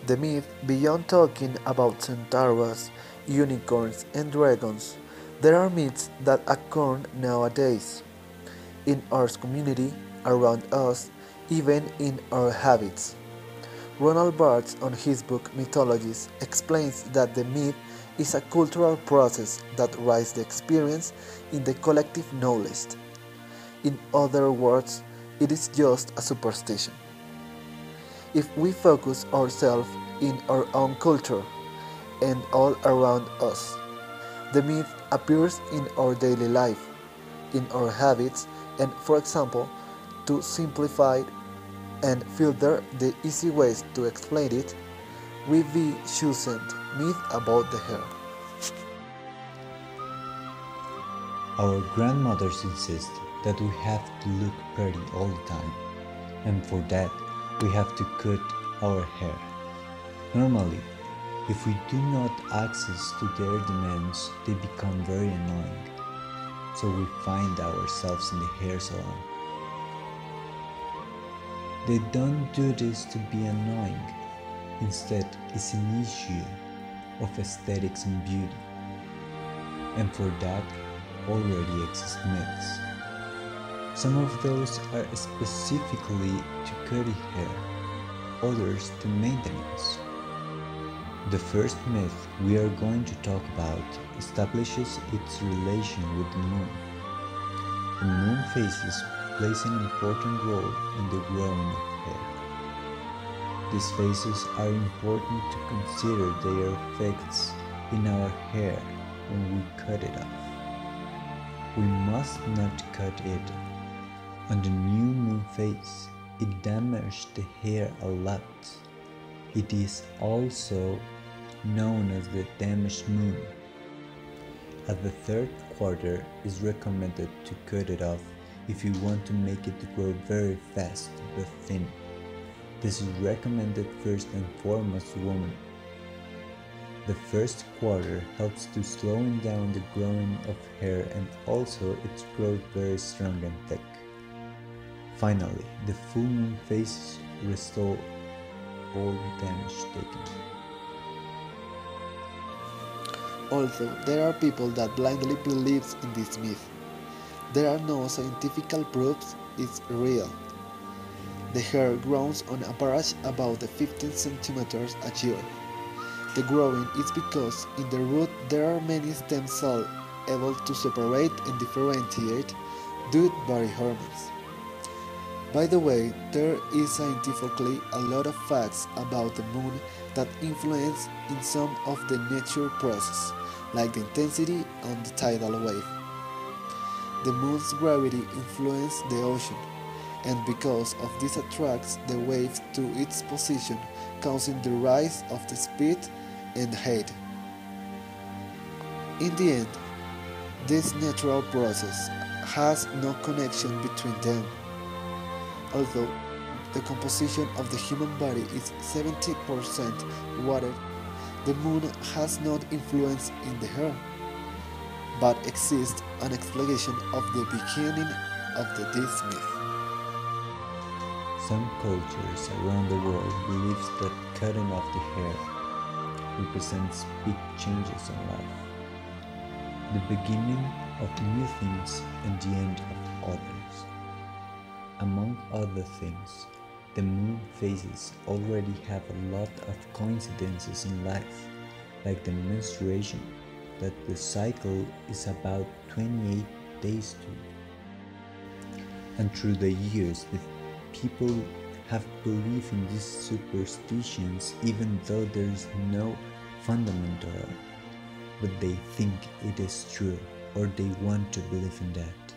The myth, beyond talking about centaurs, unicorns, and dragons, there are myths that occur nowadays in our community, around us, even in our habits. Ronald Barthes, on his book Mythologies, explains that the myth is a cultural process that writes the experience in the collective knowledge. In other words, it is just a superstition. If we focus ourselves in our own culture and all around us, the myth appears in our daily life, in our habits, and for example, to simplify and filter the easy ways to explain it, we be chosen myth about the hair. Our grandmothers insist that we have to look pretty all the time, and for that we have to cut our hair. Normally, if we do not access to their demands, they become very annoying, so we find ourselves in the hair salon. They don't do this to be annoying, instead it's an issue of aesthetics and beauty, and for that already exist myths. Some of those are specifically to curly hair, others to maintenance. The first myth we are going to talk about establishes its relation with the moon. The moon phases plays an important role in the growing of hair. These phases are important to consider their effects in our hair when we cut it off. We must not cut it on the new moon phase. It damages the hair a lot. It is also known as the damaged moon. At the third quarter, it is recommended to cut it off if you want to make it grow very fast but thin. This is recommended first and foremost to women. The first quarter helps to slowing down the growing of hair and also its growth very strong and thick. Finally, the full moon phases restore all damage taken. Although there are people that blindly believe in this myth, there are no scientific proofs it's real. The hair grows on average about 15 centimeters a year. The growing is because in the root there are many stem cells able to separate and differentiate due by hormones. By the way, there is scientifically a lot of facts about the moon that influence in some of the nature process, like the intensity and the tidal wave. The moon's gravity influences the ocean, and because of this attracts the waves to its position, causing the rise of the speed and height. In the end, this natural process has no connection between them. Although the composition of the human body is 70% water, the moon has no influence in the hair, but exists an explanation of the beginning of this myth. Some cultures around the world believe that cutting off the hair represents big changes in life, the beginning of new things and the end of others. Among other things, the moon phases already have a lot of coincidences in life, like the menstruation, that the cycle is about 28 days to. And through the years, the people have believed in these superstitions even though there is no fundamental, but they think it is true or they want to believe in that.